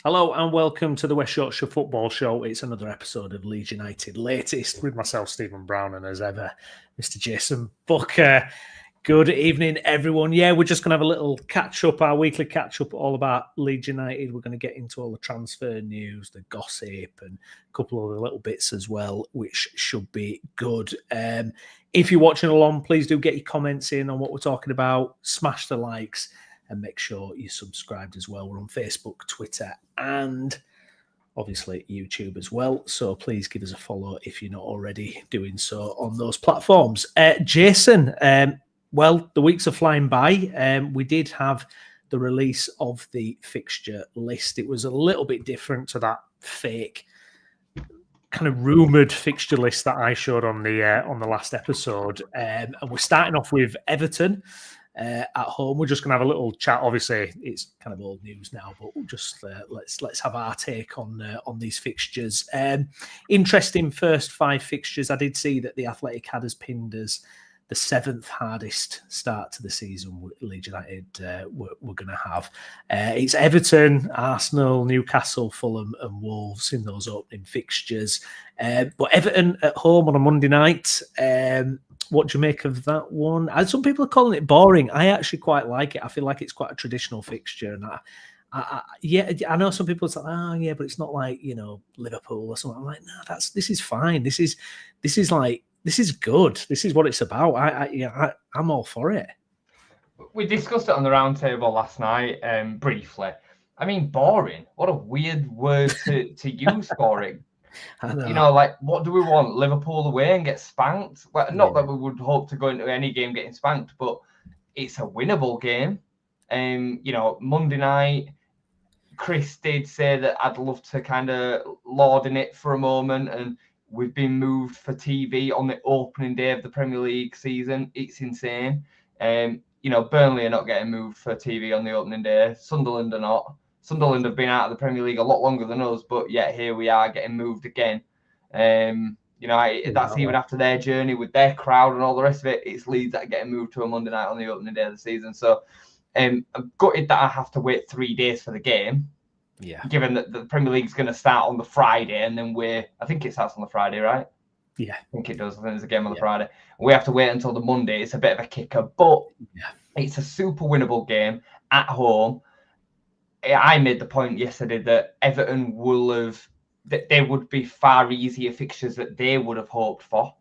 Hello and welcome to the West Yorkshire Football Show. It's another episode of Leeds United Latest with myself, Stephen Brown, and as ever, Mr. Jason Booker. Good evening, everyone. Yeah, we're just going to have a little catch-up, our weekly catch-up all about Leeds United. We're going to get into all the transfer news, the gossip, and a couple of other little bits as well, which should be good. If you're watching along, please do get your comments in on what we're talking about. Smash the likes. And make sure you're subscribed as well. We're on Facebook, Twitter, and obviously YouTube as well. So please give us a follow if you're not already doing so on those platforms. Jason, well, the weeks are flying by. We did have the release of the fixture list. It was a little bit different to that fake kind of rumoured fixture list that I showed on the last episode. And we're starting off with Everton. At home, we're just going to have a little chat. Obviously, it's kind of old news now, but we'll just let's have our take on these fixtures. Interesting first 5 fixtures. I did see that the Athletic had us pinned as the 7th hardest start to the season Leeds United we're going to have. It's Everton, Arsenal, Newcastle, Fulham, and Wolves in those opening fixtures. But Everton at home on a Monday night. What do you make of that one? And some people are calling it boring. I actually quite like it. I feel like it's quite a traditional fixture, and I know some people say, but it's not like Liverpool or something. I'm like, no, this is fine. This is good. This is what it's about. I'm all for it. We discussed it on the round table last night, briefly. I mean, boring. What a weird word to use for it. What do we want? Liverpool away and get spanked? Well, not that we would hope to go into any game getting spanked, but it's a winnable game. Monday night, Chris did say that I'd love to kind of lord in it for a moment, and we've been moved for TV on the opening day of the Premier League season. It's insane. Burnley are not getting moved for TV on the opening day. Sunderland are not. Sunderland have been out of the Premier League a lot longer than us, but yet here we are getting moved again. That's even after their journey with their crowd and all the rest of it. It's Leeds that are getting moved to a Monday night on the opening day of the season. So I'm gutted that I have to wait 3 days for the game. Yeah. Given that the Premier League is going to start on the Friday, and then I think it starts on the Friday, right? Yeah. I think it does. I think there's a game on the Friday. We have to wait until the Monday. It's a bit of a kicker, but it's a super winnable game at home. I made the point yesterday that Everton that there would be far easier fixtures that they would have hoped for.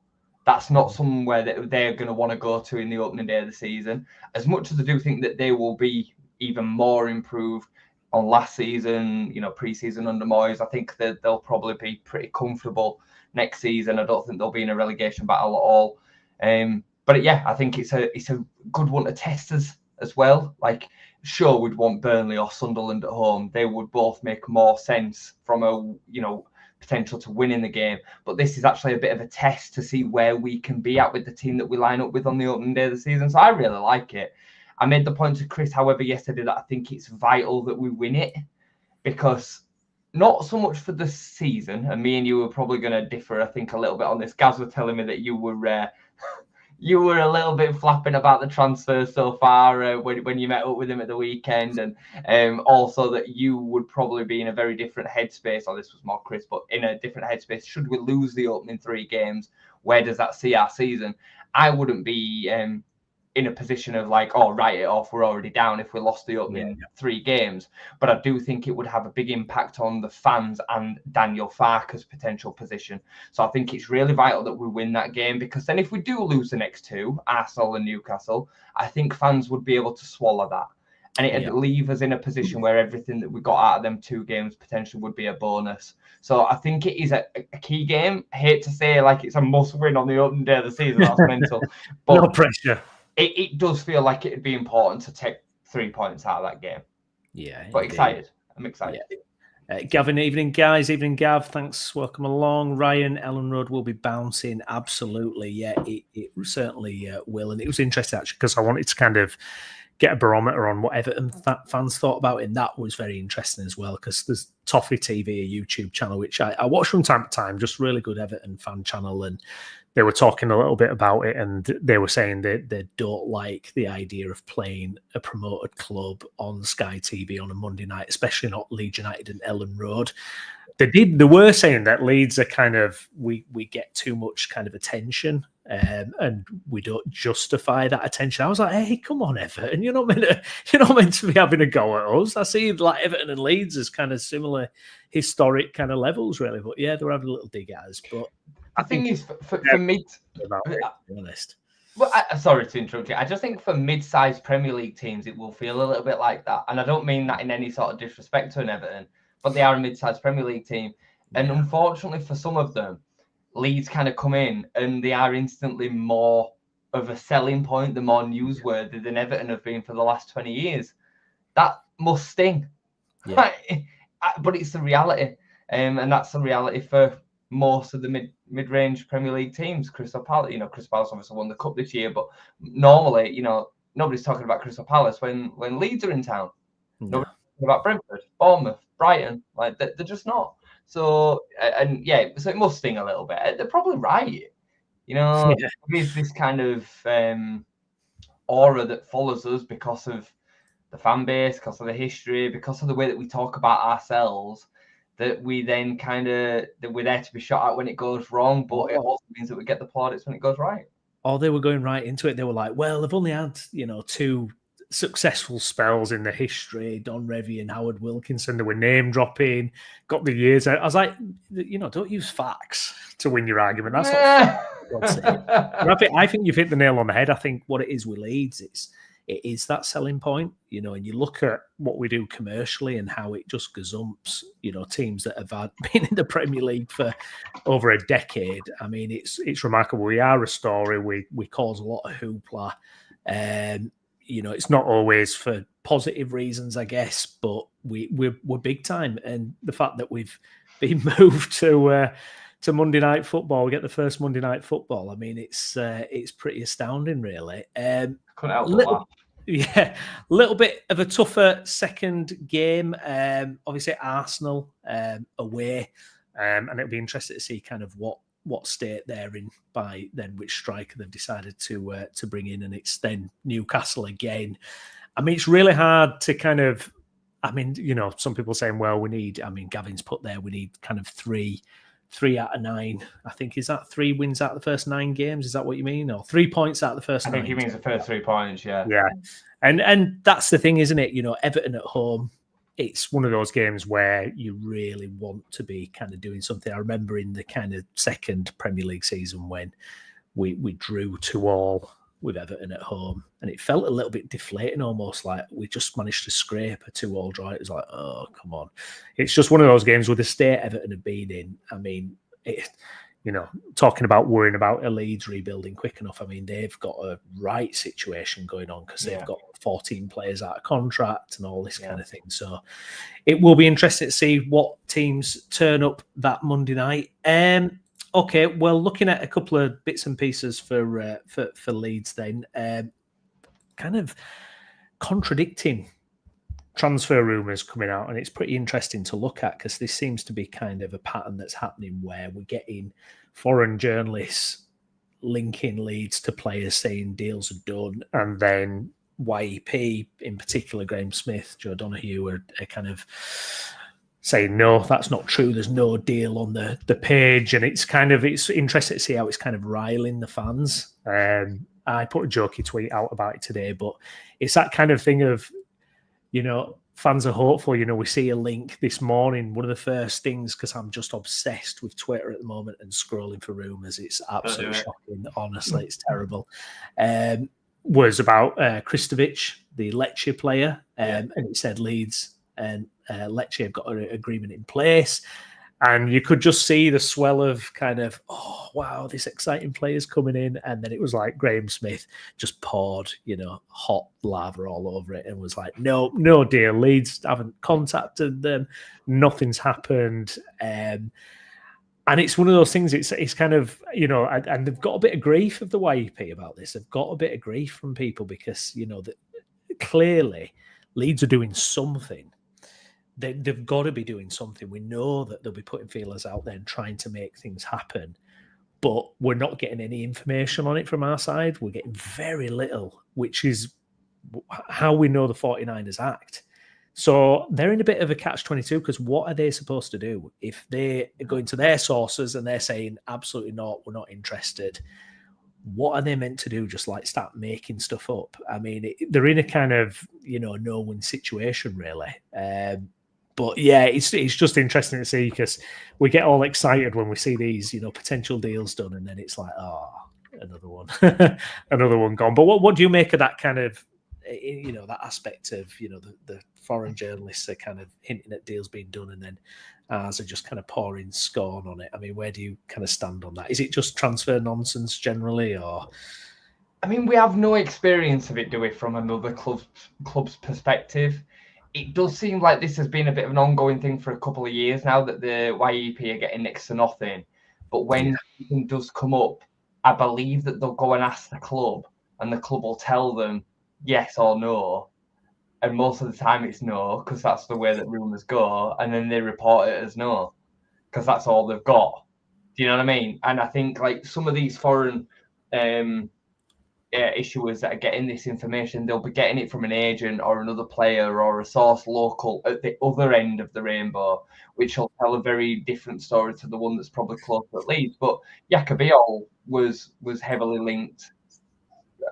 That's not somewhere that they're going to want to go to in the opening day of the season. As much as I do think that they will be even more improved on last season, pre-season under Moyes, I think that they'll probably be pretty comfortable next season. I don't think they'll be in a relegation battle at all. I think it's a good one to test us as well. Sure, we'd want Burnley or Sunderland at home. They would both make more sense from a potential to win in the game. But this is actually a bit of a test to see where we can be at with the team that we line up with on the opening day of the season. So I really like it. I made the point to Chris, however, yesterday that I think it's vital that we win it, because not so much for the season, and me and you were probably going to differ, I think, a little bit on this. Gaz was telling me that you were a little bit flapping about the transfer so far when you met up with him at the weekend, and also that you would probably be in a very different headspace, or this was more Chris, but in a different headspace. Should we lose the opening 3 games, where does that see our season? I wouldn't be in a position of write it off, we're already down if we lost the opening 3 games. But I do think it would have a big impact on the fans and Daniel Farke's potential position. So I think it's really vital that we win that game, because then if we do lose the next 2, Arsenal and Newcastle, I think fans would be able to swallow that. And it'd leave us in a position where everything that we got out of them 2 games potentially would be a bonus. So I think it is a key game. I hate to say it's a must win on the opening day of the season. That's mental. But no pressure. It does feel like it'd be important to take 3 points out of that game. Yeah. But excited. I'm excited. Yeah. Gavin, evening, guys. Evening, Gav. Thanks. Welcome along. Ryan, Ellen Road will be bouncing. Absolutely. Yeah, it certainly will. And it was interesting, actually, because I wanted to kind of get a barometer on what Everton fans thought about it. And that was very interesting as well, because there's Toffee TV, a YouTube channel, which I watch from time to time, just really good Everton fan channel. And they were talking a little bit about it, and they were saying that they don't like the idea of playing a promoted club on Sky TV on a Monday night, especially not Leeds United and Ellen Road. They were saying that Leeds are kind of, we get too much kind of attention, and we don't justify that attention. I was like, hey, come on, Everton, you're not meant to be having a go at us. I see like Everton and Leeds as kind of similar historic kind of levels, really. But yeah, they were having a little dig at us. But I think it's for mid. About it, to be honest. Well, sorry to interrupt you. I just think for mid-sized Premier League teams, it will feel a little bit like that, and I don't mean that in any sort of disrespect to an Everton, but they are a mid-sized Premier League team, and unfortunately for some of them, Leeds kind of come in and they are instantly more of a selling point, the more newsworthy than Everton have been for the last 20 years. That must sting, right? But it's the reality, and that's the reality for most of the mid-range Premier League teams. Crystal Palace, Crystal Palace obviously won the cup this year, but normally, nobody's talking about Crystal Palace when Leeds are in town. Nobody's talking about Brentford, Bournemouth, Brighton, like they're just not. So so it must sting a little bit. They're probably right, There's this kind of aura that follows us because of the fan base, because of the history, because of the way that we talk about ourselves, that we then that we're there to be shot at when it goes wrong, but it also means that we get the plaudits when it goes right. Or they were going right into it. They were like, well, they've only had, 2 successful spells in the history, Don Revie and Howard Wilkinson. They were name dropping, got the years out. I was like, don't use facts to win your argument. That's not I think you've hit the nail on the head. I think what it is with Leeds, it is that selling point, and you look at what we do commercially and how it just gazumps, teams that have been in the Premier League for over a decade. I mean, it's remarkable. We are a story. We cause a lot of hoopla. It's not always for positive reasons, I guess, but we're big time. And the fact that we've been moved to Monday Night Football, we get the first Monday Night Football. I mean, it's pretty astounding, really. Couldn't help but laugh. Yeah, a little bit of a tougher second game. Obviously, Arsenal away, and it'll be interesting to see kind of what state they're in by then, which striker they've decided to bring in, and it's then Newcastle again. I mean, it's really hard to kind of. I mean, some people saying, well, we need. I mean, Gavin's put there, we need kind of 3 out of 9. I think, is that 3 wins out of the first 9 games? Is that what you mean? Or 3 points out of the first 9? I think he means the first 3 points, yeah. Yeah. And that's the thing, isn't it? Everton at home, it's one of those games where you really want to be kind of doing something. I remember in the kind of second Premier League season when we drew 2-2 with Everton at home, and it felt a little bit deflating, almost like we just managed to scrape a 2-2 draw. It was like, oh, come on. It's just one of those games with the state Everton have been in. I mean, talking about worrying about a Leeds rebuilding quick enough. I mean, they've got a right situation going on because they've got 14 players out of contract and all this kind of thing. So it will be interesting to see what teams turn up that Monday night. Okay, well, looking at a couple of bits and pieces for Leeds then, kind of contradicting transfer rumours coming out, and it's pretty interesting to look at because this seems to be kind of a pattern that's happening where we're getting foreign journalists linking Leeds to players saying deals are done, and then YEP, in particular Graham Smith, Joe Donoghue, are kind of saying, no, that's not true. There's no deal on the page. And it's interesting to see how it's kind of riling the fans. I put a jokey tweet out about it today, but it's that kind of thing of, fans are hopeful. We see a link this morning. One of the first things, because I'm just obsessed with Twitter at the moment and scrolling for rumours. It's absolutely shocking. Honestly, it's terrible. Was about Krstović, the Lecce player. And it said Leeds and Lecce have got an agreement in place, and you could just see the swell of kind of, oh wow, this exciting player's coming in, and then it was like Graham Smith just poured hot lava all over it and was like, no deal, Leeds haven't contacted them, nothing's happened, and it's one of those things. It's kind of and they've got a bit of grief of the YEP about this. They've got a bit of grief from people because that clearly Leeds are doing something. They've got to be doing something. We know that they'll be putting feelers out there and trying to make things happen. but we're not getting any information on it from our side. We're getting very little, which is how we know the 49ers act. So they're in a bit of a catch-22, because what are they supposed to do if they are going to their sources and they're saying, absolutely not, we're not interested? What are they meant to do? Just like start making stuff up? I mean, they're in a kind of, no-win situation, really. But yeah, it's just interesting to see, because we get all excited when we see these, potential deals done, and then it's like, oh, another one, another one gone. But what do you make of that kind of, that aspect of, the foreign journalists are kind of hinting at deals being done, and then ours are just kind of pouring scorn on it? I mean, where do you kind of stand on that? Is it just transfer nonsense generally, or? I mean, we have no experience of it, do we, from another club's perspective? It does seem like this has been a bit of an ongoing thing for a couple of years now, that the YEP are getting next to nothing. But when something does come up, I believe that they'll go and ask the club, and the club will tell them yes or no. And most of the time it's no, because that's the way that rumours go. And then they report it as no, because that's all they've got. Do you know what I mean? And I think like some of these foreign issuers that are getting this information, they'll be getting it from an agent or another player or a source local at the other end of the rainbow, which will tell a very different story to the one that's probably close at Leeds. But Bijol was heavily linked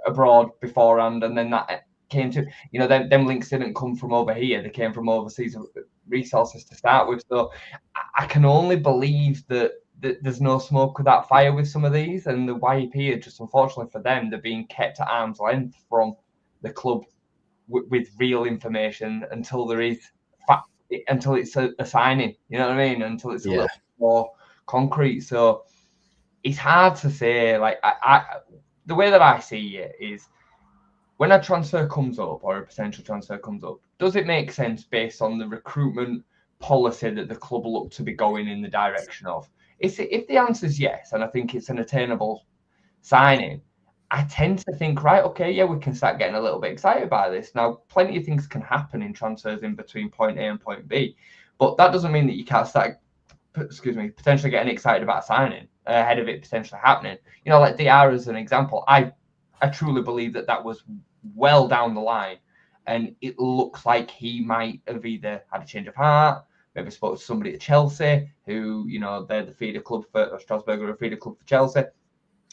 abroad beforehand, and then that came to, them links didn't come from over here, they came from overseas resources to start with. So I can only believe that there's no smoke without fire with some of these, and the YEP are just, unfortunately for them, they're being kept at arm's length from the club with real information until there is until it's a signing, you know what I mean, until it's a little more concrete. So it's hard to say. Like I the way that I see it is, when a transfer comes up or a potential transfer comes up, does it make sense based on the recruitment policy that the club look to be going in the direction of? If the answer is yes, and I think it's an attainable signing, I tend to think, right, okay, yeah, we can start getting a little bit excited by this. Now, plenty of things can happen in transfers in between point A and point B, but that doesn't mean that you can't start, potentially getting excited about signing ahead of it potentially happening. Like DR as an example, I truly believe that was well down the line, and it looks like he might have either had a change of heart, maybe spoke to somebody at Chelsea who, they're the feeder club for Strasbourg, or a feeder club for Chelsea,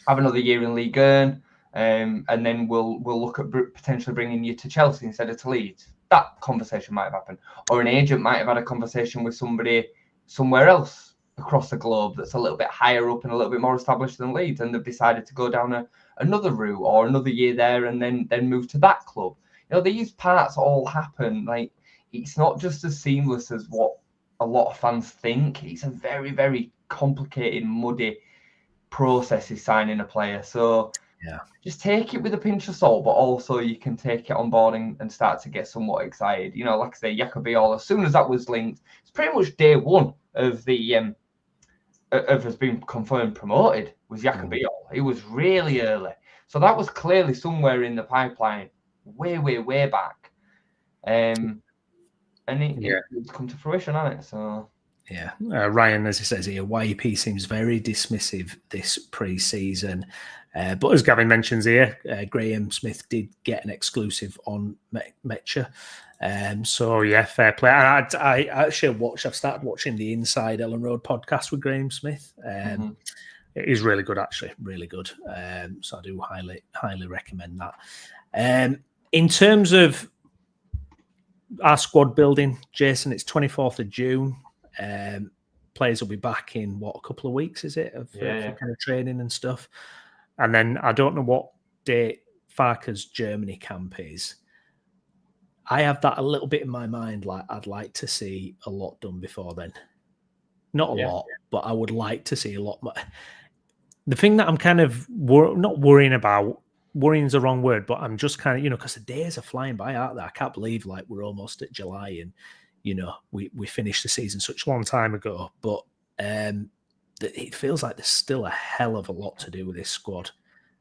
have another year in Ligue 1, and then we'll look at potentially bringing you to Chelsea instead of to Leeds. That conversation might have happened, or an agent might have had a conversation with somebody somewhere else across the globe that's a little bit higher up and a little bit more established than Leeds, and they've decided to go down another route or another year there, and then move to that club. These parts all happen. Like, it's not just as seamless as what a lot of fans think. It's a very, very complicated, muddy process is signing a player. So just take it with a pinch of salt, but also you can take it on board and start to get somewhat excited. Like I say, Bijol, as soon as that was linked, it's pretty much day one of the of us being confirmed promoted was Bijol. It was really early, so that was clearly somewhere in the pipeline, way back, and it's come to fruition, hasn't it? So yeah, Ryan, as he says here, YEP seems very dismissive this pre-season, but as Gavin mentions here, Graham Smith did get an exclusive on Metcha. So yeah, fair play. I actually I've started watching the Inside Ellen Road podcast with Graham Smith. It is really good, actually, really good. So I do highly recommend that. In terms of our squad building, Jason, it's 24th of June. Players will be back in a couple of weeks, is it, for kind of training and stuff. And then I don't know what date Farke's Germany camp is. I have that a little bit in my mind. Like, I'd like to see a lot done before then. Not a lot, but I would like to see a lot more. The thing that I'm kind of not worrying about, worrying is the wrong word, but I'm just kind of, because the days are flying by, aren't they? I can't believe we're almost at July, and we finished the season such a long time ago. But it feels like there's still a hell of a lot to do with this squad,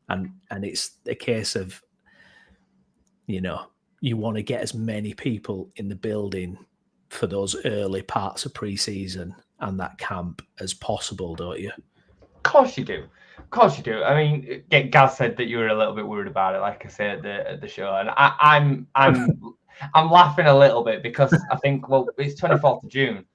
and it's a case of, you want to get as many people in the building for those early parts of pre-season and that camp as possible, don't you? course you do. Of course you do. I mean, Gaz said that you were a little bit worried about it, like I said at the show, and I'm laughing a little bit because I think, well, it's 24th of June.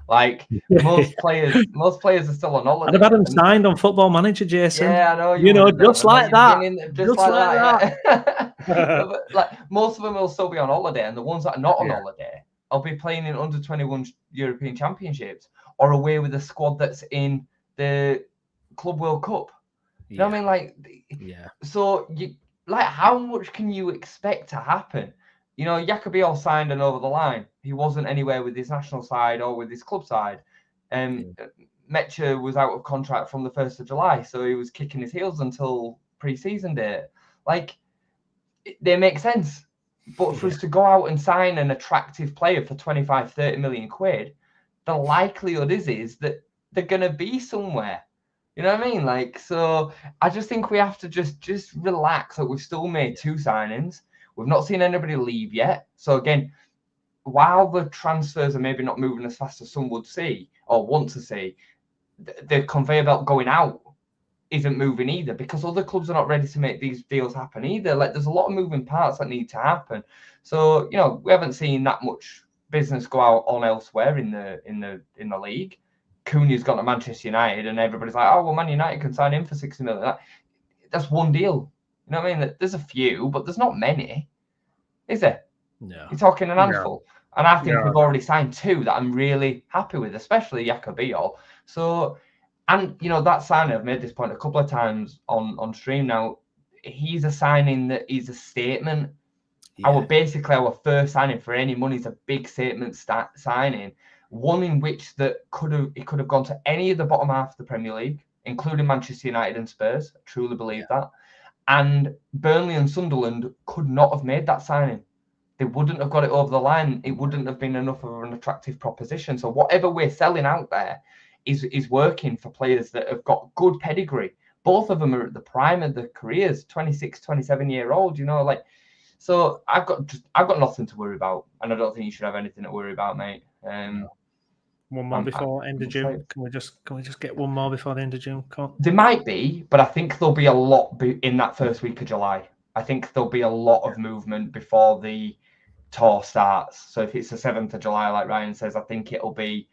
Like most players are still on holiday. I've had him signed on Football Manager, Jason. Yeah, I know just like that. Just like that. Yeah. But, like most of them will still be on holiday, and the ones that are not on holiday, I'll be playing in under 21 European Championships or away with a squad that's in the Club World Cup. You know what I mean? Like, So how much can you expect to happen? You know, Bijol signed and over the line. He wasn't anywhere with his national side or with his club side. Meslier was out of contract from the 1st of July, so he was kicking his heels until pre-season date. Like, they make sense. But for us to go out and sign an attractive player for 25, 30 million quid, the likelihood is that they're going to be somewhere. You know what I mean? Like, so I just think we have to just relax. Like, we've still made 2 signings. We've not seen anybody leave yet. So again, while the transfers are maybe not moving as fast as some would see or want to see, the conveyor belt going out isn't moving either, because other clubs are not ready to make these deals happen either. Like, there's a lot of moving parts that need to happen. So, you know, we haven't seen that much business go out on elsewhere in the league. Cunha's gone to Manchester United, and everybody's like, oh, well, Man United can sign him for 60 million. That's one deal. You know what I mean? There's a few, but there's not many, is there? No. You're talking an handful. No. And I think we've already signed 2 that I'm really happy with, especially Bijol. So, and, you know, that signing, I've made this point a couple of times on stream now, he's a signing that is a statement. Yeah. Our first signing for any money is a big statement signing. One in which it could have gone to any of the bottom half of the Premier League, including Manchester United and Spurs. I truly believe that. And Burnley and Sunderland could not have made that signing. They wouldn't have got it over the line. It wouldn't have been enough of an attractive proposition. So whatever we're selling out there is working for players that have got good pedigree. Both of them are at the prime of their careers, 26, 27-year-old, you know, like. So I've got nothing to worry about, and I don't think you should have anything to worry about, mate. One more before end of June. Can we just get one more before the end of June? There might be, but I think there'll be a lot in that first week of July. I think there'll be a lot of movement before the tour starts. So if it's the 7th of July, like Ryan says, I think it'll be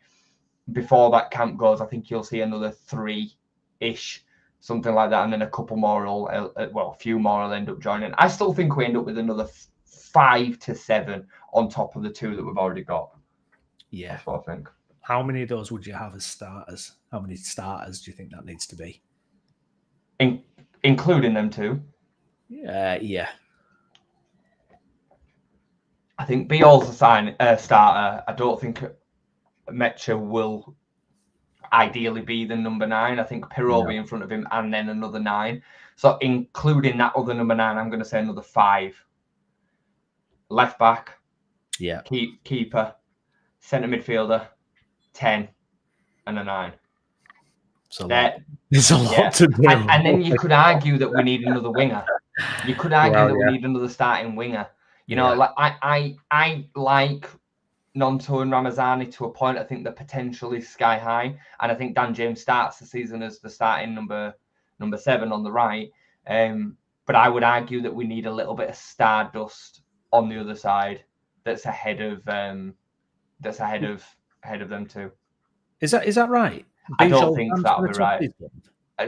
before that camp goes. I think you'll see another 3-ish, something like that, and then a couple more a few more will end up joining. I still think we end up with another 5 to 7 on top of the 2 that we've already got. Yeah, that's what I think. How many of those would you have as starters? How many starters do you think that needs to be? Including them 2? Yeah. I think Bijol's a starter. I don't think Meslier will ideally be the number 9. I think Pirro will be in front of him, and then another 9. So including that other number 9, I'm going to say another 5. Left back, keeper, centre midfielder, 10, and a 9. So there's a lot to do. And then you could argue that we need another winger. You could argue that we need another starting winger. You know, like I like Nonto and Ramazani to a point. I think the potential is sky high, and I think Dan James starts the season as the starting number 7 on the right. But I would argue that we need a little bit of stardust on the other side that's ahead of them too. Is that right? I don't think that would be right.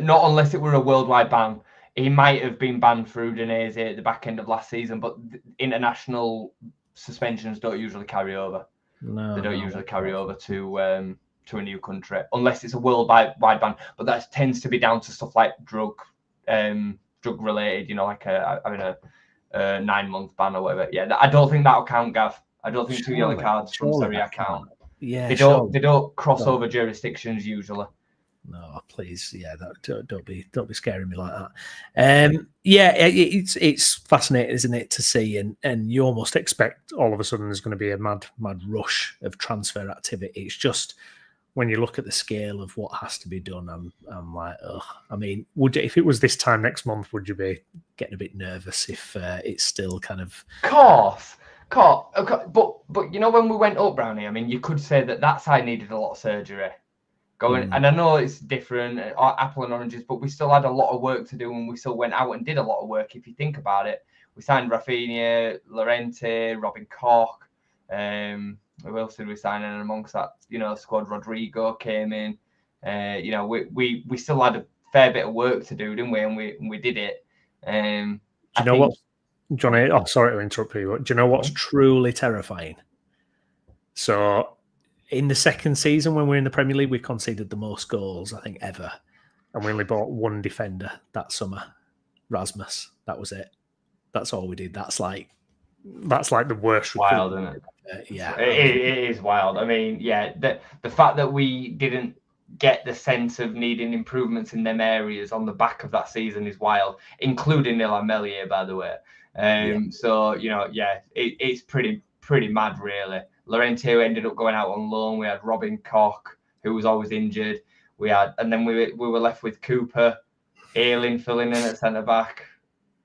Not unless it were a worldwide ban. He might have been banned for Udinese at the back end of last season, but international suspensions don't usually carry over. No, they don't usually carry over to a new country unless it's a worldwide ban. But that tends to be down to stuff like drug related. You know, like having a 9-month ban or whatever. Yeah, I don't think that'll count, Gav. I don't think 2 yellow cards from Serie A count. Yeah, they don't cross over jurisdictions usually. No, please, don't be scaring me like that. It's fascinating, isn't it, to see, and you almost expect all of a sudden there's going to be a mad rush of transfer activity. It's just when you look at the scale of what has to be done, I'm like, ugh. I mean, if it was this time next month, would you be getting a bit nervous if it's still kind of? Course. But you know, when we went up, Brownie, I mean, you could say that side needed a lot of surgery. going. And I know it's different, apple and oranges, but we still had a lot of work to do, and we still went out and did a lot of work. If you think about it, we signed Rafinha, Llorente, Robin Koch. Who else did we sign in amongst that? Squad. Rodrigo came in. We still had a fair bit of work to do, didn't we? And we did it. Do you know what, Johnny? Oh, sorry to interrupt you, but do you know what's truly terrifying? So, in the second season, when we were in the Premier League, we conceded the most goals, I think, ever. And we only bought one defender that summer, Rasmus. That was it. That's all we did. That's like the worst. Wild, isn't it? Yeah. It is wild. I mean, yeah, the fact that we didn't get the sense of needing improvements in them areas on the back of that season is wild, including Meslier, by the way. So, it's pretty mad, really. Llorente ended up going out on loan. We had Robin Koch, who was always injured. And then we were left with Cooper, Ayling filling in at centre back,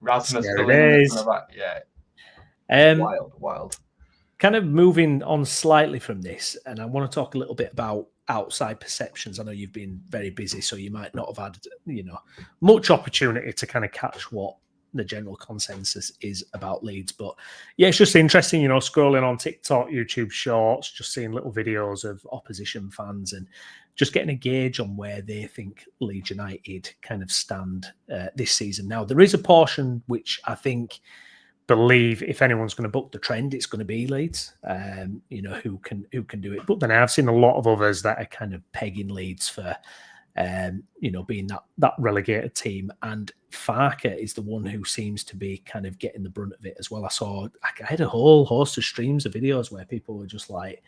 Rasmus filling in at centre back. Yeah, wild. Kind of moving on slightly from this, and I want to talk a little bit about outside perceptions. I know you've been very busy, so you might not have had much opportunity to kind of catch what the general consensus is about Leeds. But yeah, it's just interesting, scrolling on TikTok, YouTube Shorts, just seeing little videos of opposition fans and just getting a gauge on where they think Leeds United kind of stand this season. Now, there is a portion which I believe if anyone's going to book the trend, it's going to be Leeds, who can do it. But then I've seen a lot of others that are kind of pegging Leeds for being that relegated team, and Farke is the one who seems to be kind of getting the brunt of it as well. I had a whole host of streams of videos where people were just like,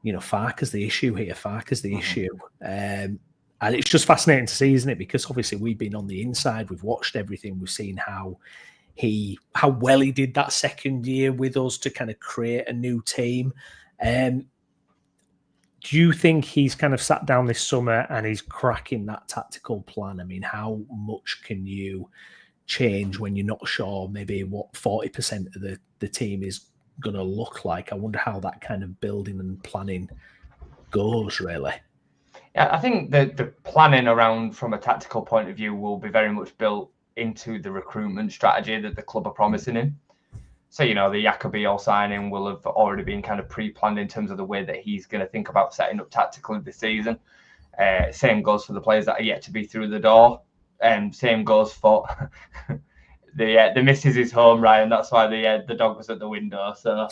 Farke's the issue here, Farke's the issue. And it's just fascinating to see, isn't it? Because obviously we've been on the inside, we've watched everything, we've seen how well he did that second year with us to kind of create a new team. Do you think he's kind of sat down this summer and he's cracking that tactical plan? I mean, how much can you change when you're not sure maybe what 40% of the team is going to look like? I wonder how that kind of building and planning goes, really. Yeah, I think the planning around from a tactical point of view will be very much built into the recruitment strategy that the club are promising him. So, the Bijol signing will have already been kind of pre-planned in terms of the way that he's going to think about setting up tactically this season. Same goes for the players that are yet to be through the door. Same goes for the missus is home, Ryan. That's why the dog was at the window. So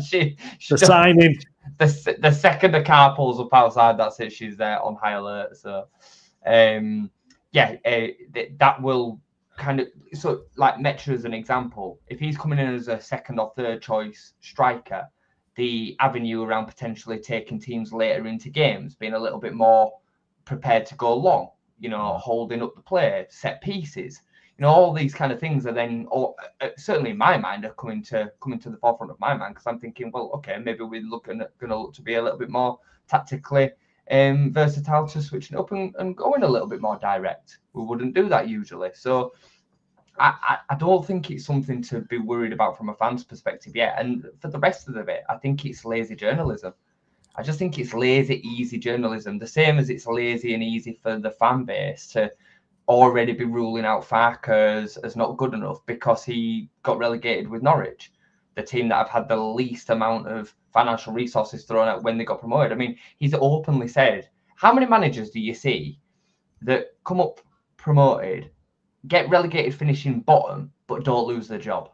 she signing. The second the car pulls up outside, that's it. She's there on high alert. So that will kind of, so like Metra as an example, if he's coming in as a second or third choice striker, the avenue around potentially taking teams later into games, being a little bit more prepared to go long, holding up the play, set pieces, all these kind of things are then, certainly in my mind, are coming to the forefront of my mind, because I'm thinking, well, okay, maybe we're going to look to be a little bit more tactically versatile, to switching up and going a little bit more direct. We wouldn't do that usually. So I don't think it's something to be worried about from a fan's perspective yet. And for the rest of the bit, I think it's lazy journalism. I just think it's lazy, easy journalism. The same as it's lazy and easy for the fan base to already be ruling out Farke as not good enough because he got relegated with Norwich, the team that have had the least amount of financial resources thrown out when they got promoted. I mean, he's openly said, how many managers do you see that come up promoted, get relegated finishing bottom, but don't lose their job?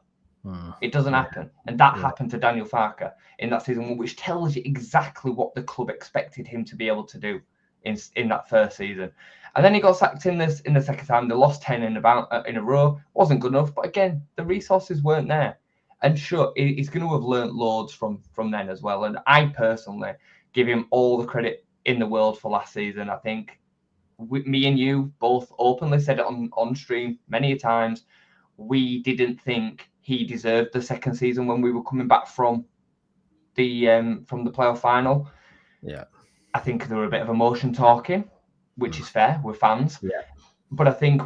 It doesn't happen. And that happened to Daniel Farke in that season, which tells you exactly what the club expected him to be able to do in that first season. And then he got sacked in the second time. They lost 10 in a row. Wasn't good enough. But again, the resources weren't there. And sure, he's going to have learnt loads from then as well. And I personally give him all the credit in the world for last season. I think me and you both openly said it on stream many times. We didn't think he deserved the second season when we were coming back from the playoff final. Yeah, I think there were a bit of emotion talking, which is fair. We're fans. Yeah. But I think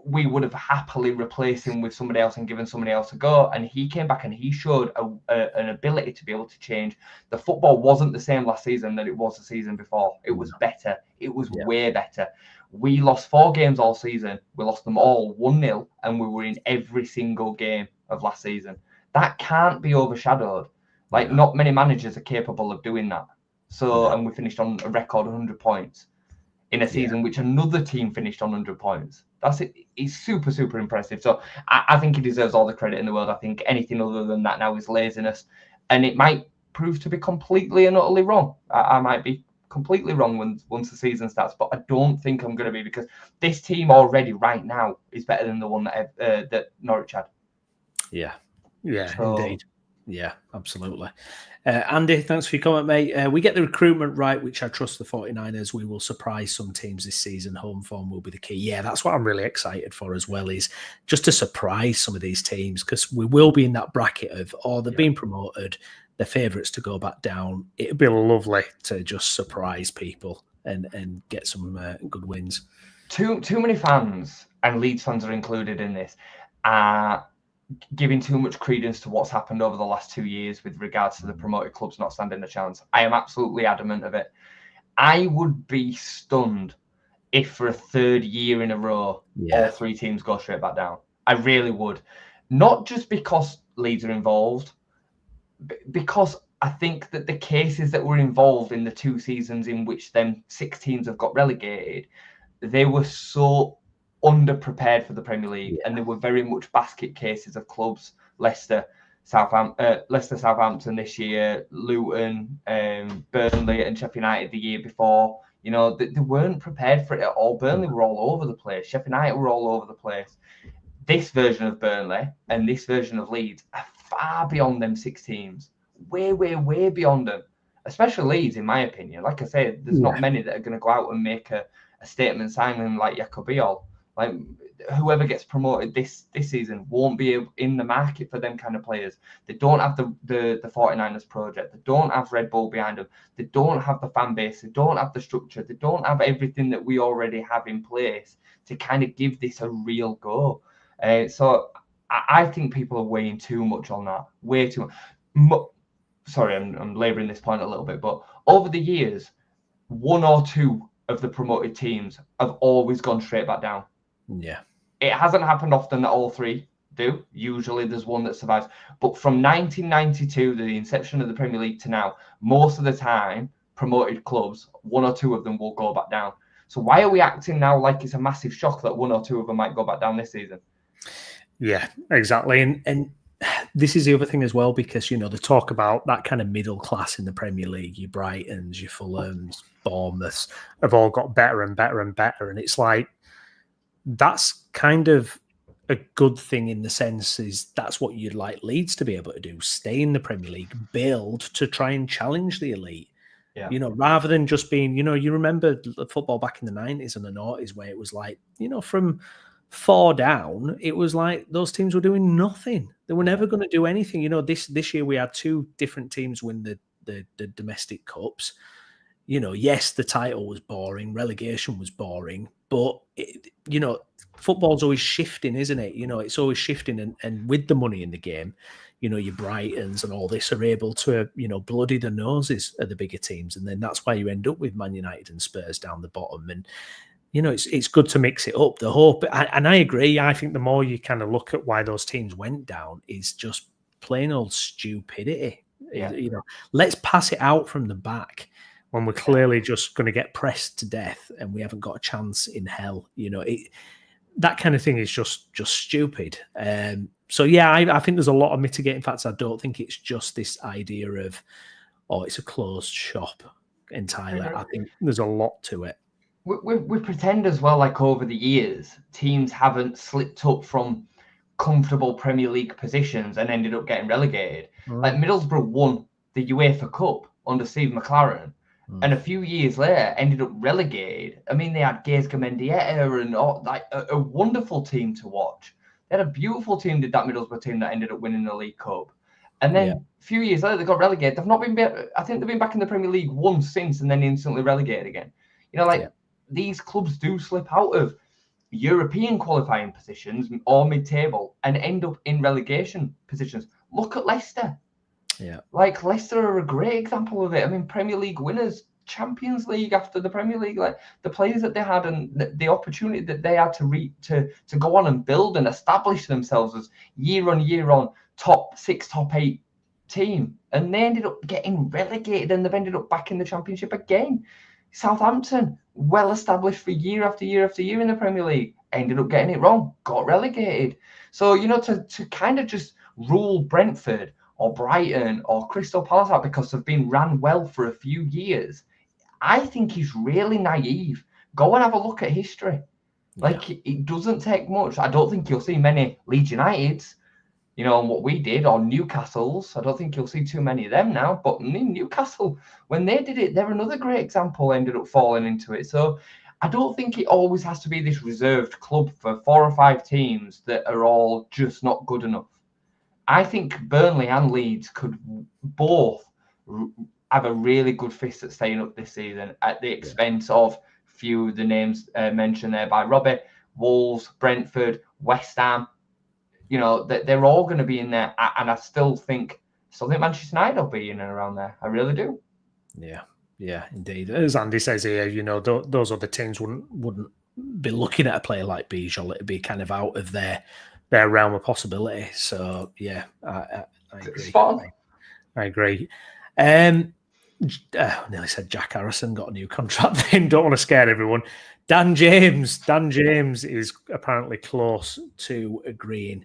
we would have happily replaced him with somebody else and given somebody else a go. And he came back and he showed an ability to be able to change. The football wasn't the same last season that it was the season before. It was better. It was way better. We lost 4 games all season. We lost them all 1-0, and we were in every single game of last season. That can't be overshadowed. Like, not many managers are capable of doing that. So, and we finished on a record 100 points in a season which another team finished on 100 points. That's it. It's super, super impressive. So I think he deserves all the credit in the world. I think anything other than that now is laziness. And it might prove to be completely and utterly wrong. I might be completely wrong once the season starts, but I don't think I'm going to be, because this team already right now is better than the one that Norwich had. Yeah, indeed. Yeah, absolutely. Andy, thanks for your comment, mate. We get the recruitment right, which I trust the 49ers. We will surprise some teams this season. Home form will be the key. Yeah, that's what I'm really excited for as well, is just to surprise some of these teams, because we will be in that bracket of, they're being promoted, they're favourites to go back down. It'd be lovely to just surprise people and get some good wins. Too many fans, and Leeds fans are included in this, giving too much credence to what's happened over the last 2 years with regards to the promoted clubs not standing a chance. I am absolutely adamant of it. I would be stunned if for a 3rd year in a row, all 3 teams go straight back down. I really would. Not just because Leeds are involved, because I think that the cases that were involved in the 2 seasons in which them 6 teams have got relegated, they were so underprepared for the Premier League, and there were very much basket cases of clubs. Leicester, Southampton this year, Luton, Burnley, and Sheffield United the year before. You know, they weren't prepared for it at all. Burnley were all over the place. Sheffield United were all over the place. This version of Burnley and this version of Leeds are far beyond them 6 teams. Way, way, way beyond them. Especially Leeds, in my opinion. Like I said, there's not many that are going to go out and make a statement signing like Bijol. Like, whoever gets promoted this season won't be in the market for them kind of players. They don't have the 49ers project. They don't have Red Bull behind them. They don't have the fan base. They don't have the structure. They don't have everything that we already have in place to kind of give this a real go. So I think people are weighing too much on that. Way too much. Sorry, I'm labouring this point a little bit, but over the years, 1 or 2 of the promoted teams have always gone straight back down. Yeah. It hasn't happened often that all 3 do. Usually there's one that survives. But from 1992, the inception of the Premier League, to now, most of the time, promoted clubs, 1 or 2 of them will go back down. So why are we acting now like it's a massive shock that 1 or 2 of them might go back down this season? Yeah, exactly. And this is the other thing as well, because, you know, they talk about that kind of middle class in the Premier League. Your Brightons, your Fulhams, Bournemouths have all got better and better and better. And it's like, that's kind of a good thing in the sense is that's what you'd like Leeds to be able to do. Stay in the Premier League, build to try and challenge the elite. Yeah. You know, rather than just being, you know, you remember the football back in the 90s and the 90s where it was like, you know, from 4 down, it was like those teams were doing nothing. They were never going to do anything. You know, this year we had 2 different teams win the domestic cups. You know, yes, the title was boring, relegation was boring, but, you know, football's always shifting, isn't it? You know, it's always shifting. And with the money in the game, you know, your Brightons and all this are able to, you know, bloody the noses of the bigger teams. And then that's why you end up with Man United and Spurs down the bottom. And, you know, it's good to mix it up. The hope, and I agree, I think the more you kind of look at why those teams went down is just plain old stupidity. Yeah. You know, let's pass it out from the back when we're clearly just going to get pressed to death and we haven't got a chance in hell. You know, that kind of thing is just stupid. So, yeah, I think there's a lot of mitigating factors. I don't think it's just this idea of, it's a closed shop entirely. I think there's a lot to it. We pretend as well, like over the years, teams haven't slipped up from comfortable Premier League positions and ended up getting relegated. Like Middlesbrough won the UEFA Cup under Steve McLaren, and a few years later ended up relegated. I mean, they had Gaizka Mendieta and like a wonderful team to watch. They had a beautiful team, did that Middlesbrough team that ended up winning the League Cup. And then a few years later, they got relegated. They've not been, I think they've been back in the Premier League once since and then instantly relegated again. You know, like these clubs do slip out of European qualifying positions or mid-table and end up in relegation positions. Look at Leicester. Yeah. Like, Leicester are a great example of it. I mean, Premier League winners, Champions League after the Premier League, like the players that they had and the opportunity that they had to go on and build and establish themselves as year on top 6, top 8 team. And they ended up getting relegated and they've ended up back in the Championship again. Southampton, well established for year after year after year in the Premier League, ended up getting it wrong, got relegated. So, you know, to kind of just rule Brentford or Brighton or Crystal Palace out because they've been ran well for a few years, I think is really naive. Go and have a look at history. Like, it doesn't take much. I don't think you'll see many Leeds Uniteds, you know, and what we did, or Newcastle's. I don't think you'll see too many of them now. But Newcastle, when they did it, they're another great example, ended up falling into it. So I don't think it always has to be this reserved club for 4 or 5 teams that are all just not good enough. I think Burnley and Leeds could both have a really good fist at staying up this season at the expense of few of the names mentioned there by Robbie, Wolves, Brentford, West Ham. You know, they're all going to be in there. And I still think Manchester United will be in and around there. I really do. Yeah, indeed. As Andy says here, you know, those other teams wouldn't be looking at a player like Bijol. It'd be kind of out of their realm of possibility. So, yeah, I agree. I agree. I nearly said Jack Harrison got a new contract then. Don't want to scare everyone. Dan James is apparently close to agreeing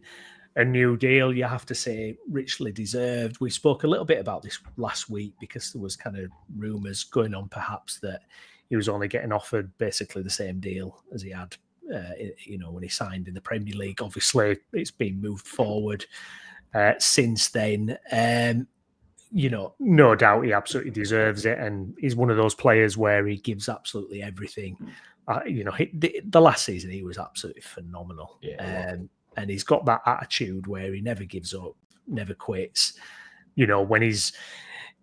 a new deal. You have to say richly deserved. We spoke a little bit about this last week because there was kind of rumours going on perhaps that he was only getting offered basically the same deal as he had you know, when he signed in the Premier League. Obviously, it's been moved forward since then. You know, no doubt he absolutely deserves it, and he's one of those players where he gives absolutely everything. You know, the last season he was absolutely phenomenal, and he's got that attitude where he never gives up, never quits. You know, when he's,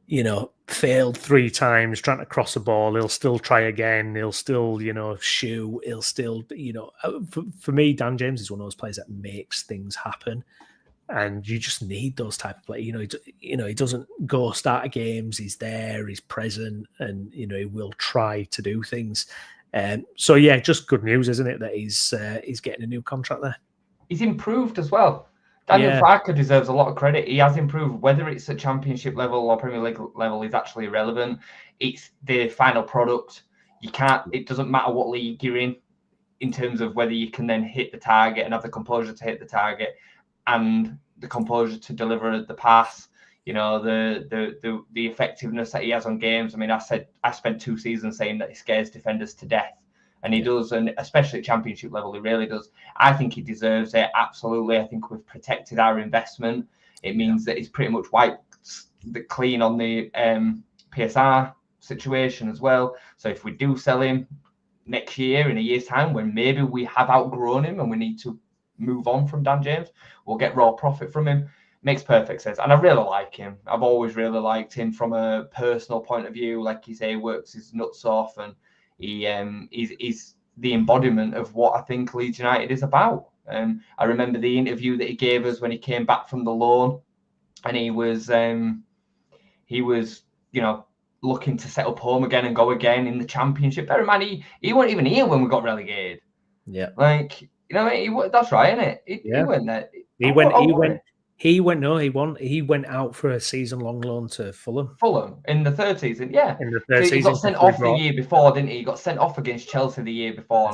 you know, failed 3 times trying to cross a ball, he'll still try again. He'll still, you know, shoot. He'll still, you know, for me, Dan James is one of those players that makes things happen. And you just need those type of players. You know, he doesn't go start of games. He's there, he's present, and, you know, he will try to do things. So, yeah, just good news, isn't it, that he's getting a new contract there. He's improved as well. Daniel Farke deserves a lot of credit. He has improved, whether it's at Championship level or Premier League level is actually irrelevant. It's the final product. It doesn't matter what league you're in terms of whether you can then hit the target and have the composure to hit the target and the composure to deliver the pass. You know, the effectiveness that he has on games. I mean, I spent 2 seasons saying that he scares defenders to death. And he does, and especially at Championship level, he really does. I think he deserves it, absolutely. I think we've protected our investment. It means that he's pretty much wiped the clean on the PSR situation as well. So if we do sell him next year, in a year's time, when maybe we have outgrown him and we need to move on from Dan James, we'll get raw profit from him. Makes perfect sense. And I really like him. I've always really liked him from a personal point of view. Like you say, he works his nuts off, and he's the embodiment of what I think Leeds United is about. I remember the interview that he gave us when he came back from the loan, and he was, you know, looking to set up home again and go again in the Championship. Bear in mind, he wasn't even here when we got relegated. Yeah, like, you know, what I mean? That's right, isn't it? He went there. He went out for a season-long loan to Fulham. In the 3rd season, yeah. In the 3rd season, he got sent off the year before, didn't he? He got sent off against Chelsea the year before.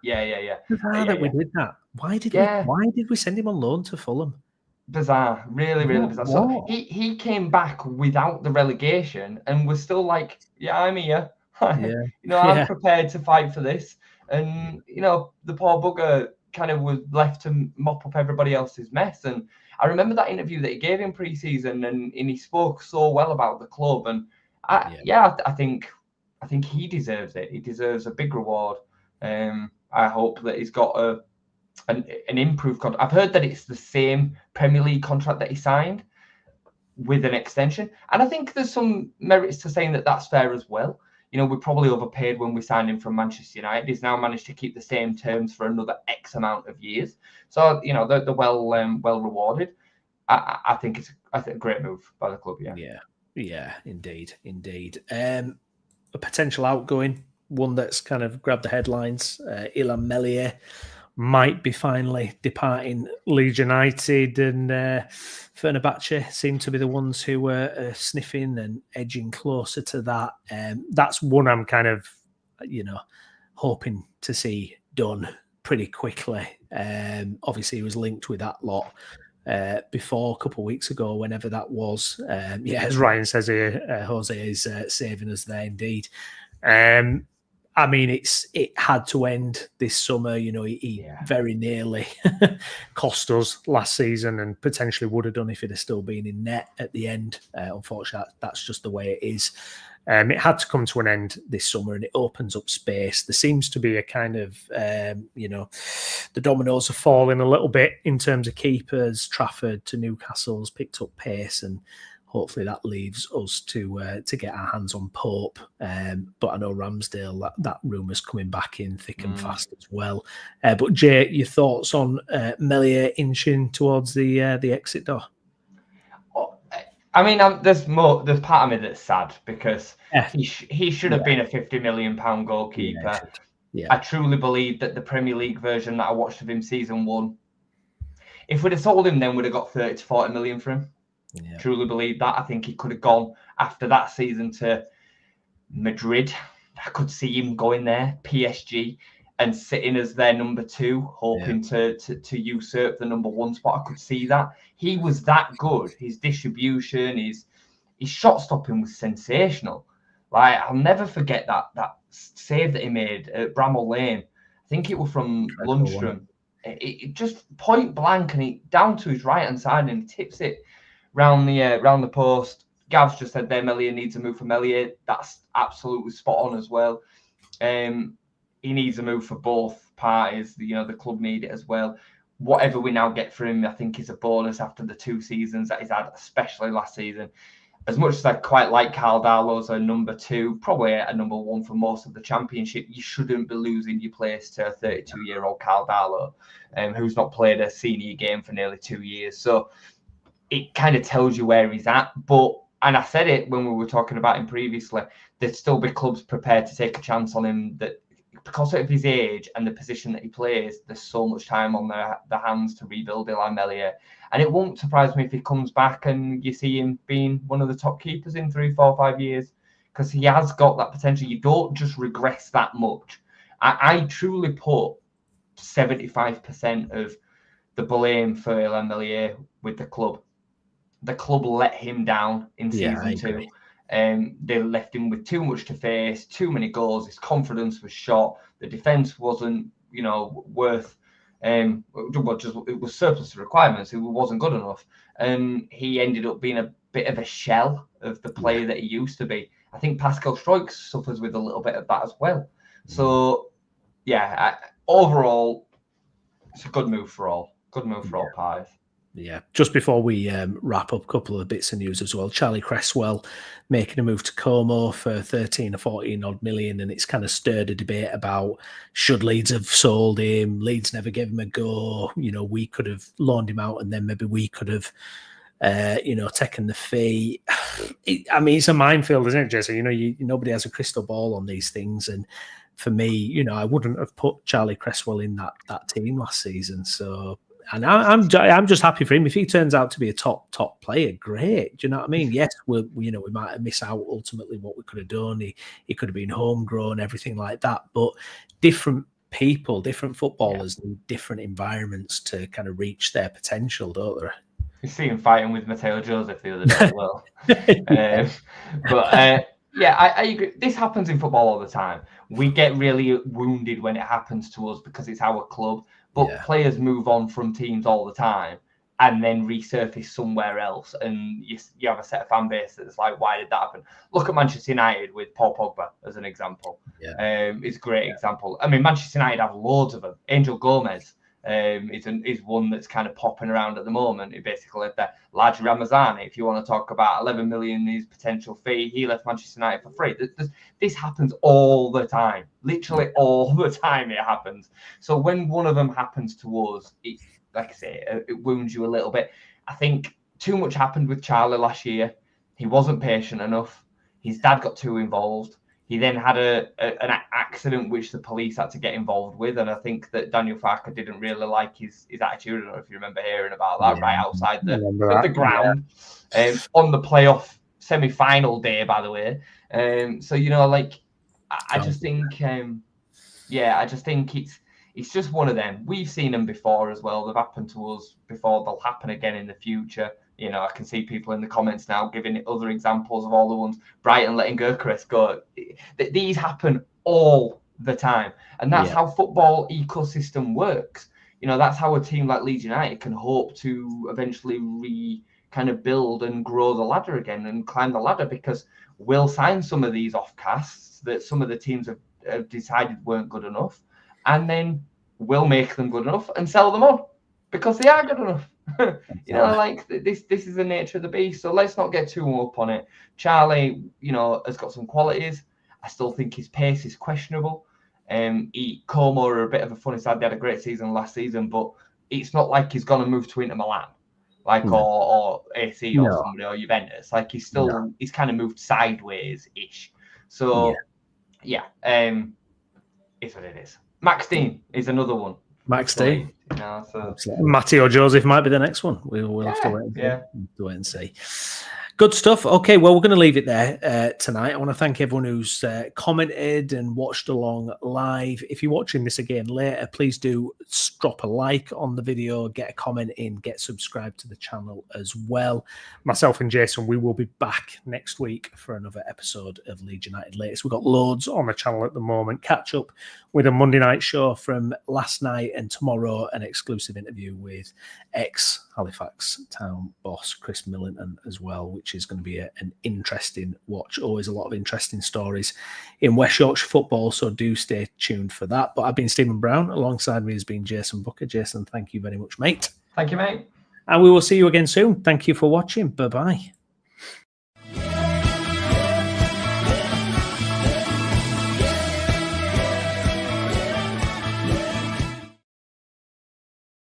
Yeah. Bizarre we did that. Why did we send him on loan to Fulham? Bizarre, really bizarre. So he came back without the relegation and was still like, yeah, I'm here. You know, I'm prepared to fight for this. And, you know, the poor bugger kind of was left to mop up everybody else's mess. And I remember that interview that he gave in pre-season, and he spoke so well about the club. And I think he deserves it. He deserves a big reward. I hope that he's got an improved contract. I've heard that it's the same Premier League contract that he signed with an extension, and I think there's some merits to saying that that's fair as well. we probably overpaid when we signed him from Manchester United. He's now managed to keep the same terms for another X amount of years. So, they're well rewarded. I think it's a great move by the club. Yeah, indeed. A potential outgoing, one that's kind of grabbed the headlines. Ilhan Meslier might be finally departing Leeds United, and Fenerbahce seem to be the ones who were sniffing and edging closer to that. That's one I'm kind of, hoping to see done pretty quickly. Obviously, he was linked with that lot before a couple of weeks ago, whenever that was. As Ryan says here, Jose is saving us there indeed. I mean, it had to end this summer. He very nearly cost us last season, and potentially would have done if he'd have still been in net at the end. Unfortunately, that's just the way it is. It had to come to an end this summer, and it opens up space. There seems to be a kind of, the dominoes are falling a little bit in terms of keepers. Trafford to Newcastle's picked up pace, and hopefully that leaves us to get our hands on Pope. But I know Ramsdale, that rumour's coming back in thick and fast as well. But Jay, your thoughts on Meslier inching towards the exit door? I mean, there's part of me that's sad because he should have been a £50 million goalkeeper. I truly believe that the Premier League version that I watched of him season 1, if we'd have sold him then, we'd have got 30 to 40 million for him. Truly believe that. I think he could have gone after that season to Madrid. I could see him going there, PSG, and sitting as their number 2, hoping to usurp the number 1 spot. I could see that. He was that good. His distribution, his shot stopping was sensational. Like, I'll never forget that save that he made at Bramall Lane. I think it was from Lundstrom. It just point blank, and he down to his right hand side, and he tips it round the post. Gav's just said there, Meslier needs a move for Meslier. That's absolutely spot on as well. He needs a move for both parties. The club need it as well. Whatever we now get for him, I think is a bonus after the 2 seasons that he's had, especially last season. As much as I quite like Carl Darlow as a number 2, probably a number 1 for most of the Championship, you shouldn't be losing your place to a 32-year-old Carl Darlow, who's not played a senior game for nearly 2 years. So it kind of tells you where he's at. And I said it when we were talking about him previously, there'd still be clubs prepared to take a chance on him, that because of his age and the position that he plays, there's so much time on their hands to rebuild Ilhan Meslier. And it won't surprise me if he comes back and you see him being one of the top keepers in 3, 4, 5 years, because he has got that potential. You don't just regress that much. I truly put 75% of the blame for Ilhan Meslier with the club. The club let him down in season 2. They left him with too much to face, too many goals. His confidence was shot. The defence wasn't, worth. It was surplus to requirements. It wasn't good enough, and he ended up being a bit of a shell of the player that he used to be. I think Pascal Struijk suffers with a little bit of that as well. So, overall, it's a good move for all. Good move for all parties. Yeah. Just before we wrap up, a couple of bits of news as well. Charlie Cresswell making a move to Como for 13 or 14 odd million, and it's kind of stirred a debate about should Leeds have sold him. Leeds never gave him a go. We could have loaned him out, and then maybe we could have, taken the fee. It's a minefield, isn't it, Jesse? Nobody has a crystal ball on these things, and for me, I wouldn't have put Charlie Cresswell in that team last season. So. And I'm just happy for him. If he turns out to be a top player, great. Do you know what I mean? Yes, we might have missed out ultimately what we could have done. He could have been homegrown, everything like that. But different people, different footballers need different environments to kind of reach their potential, don't they? You see him fighting with Mateo Joseph the other day as well. I agree. This happens in football all the time. We get really wounded when it happens to us because it's our club. But players move on from teams all the time and then resurface somewhere else. And you have a set of fan base that's like, why did that happen? Look at Manchester United with Paul Pogba as an example. It's a great example. I mean, Manchester United have loads of them. Angel Gomez, is one that's kind of popping around at the moment. He basically left there. Laj Ramazani, if you want to talk about 11 million his potential fee, he left Manchester United for free. This happens all the time, literally all the time. It happens. So when one of them happens to us, it, like I say, it wounds you a little bit. I think too much happened with Charlie last year. He wasn't patient enough. His dad got too involved. He then had an accident which the police had to get involved with, and I think that Daniel Farke didn't really like his attitude. I don't know if you remember hearing about that, right outside the ground, on the playoff semi-final day, by the way. So I just think, I just think it's just one of them. We've seen them before as well. They've happened to us before. They'll happen again in the future. I can see people in the comments now giving other examples of all the ones. Brighton letting Gyökeres go. These happen all the time. And that's how football ecosystem works. That's how a team like Leeds United can hope to eventually kind of build and grow the ladder again and climb the ladder, because we'll sign some of these offcasts that some of the teams have decided weren't good enough. And then we'll make them good enough and sell them on because they are good enough. This is the nature of the beast. So let's not get too up on it. Charlie, has got some qualities. I still think his pace is questionable. Como are a bit of a funny side. They had a great season last season, but it's not like he's going to move to Inter Milan, or AC or somebody, or Juventus. Like he's kind of moved sideways-ish. So it's what it is. Max Dean is another one. Max Dean. Matteo Joseph might be the next one. We'll have to wait and see. Good stuff. Okay, well, we're going to leave it there tonight. I want to thank everyone who's commented and watched along live. If you're watching this again later, please do drop a like on the video, get a comment in, get subscribed to the channel as well. Myself and Jason, we will be back next week for another episode of Leeds United Latest. We've got loads on the channel at the moment. Catch up with a Monday night show from last night, and tomorrow an exclusive interview with ex-Halifax Town boss Chris Millington as well, which is going to be an interesting watch. Always a lot of interesting stories in West Yorkshire football, so do stay tuned for that. But I've been Stephen Brown. Alongside me has been Jason Booker. Jason, thank you very much, mate. Thank you, mate. And we will see you again soon. Thank you for watching. Bye-bye.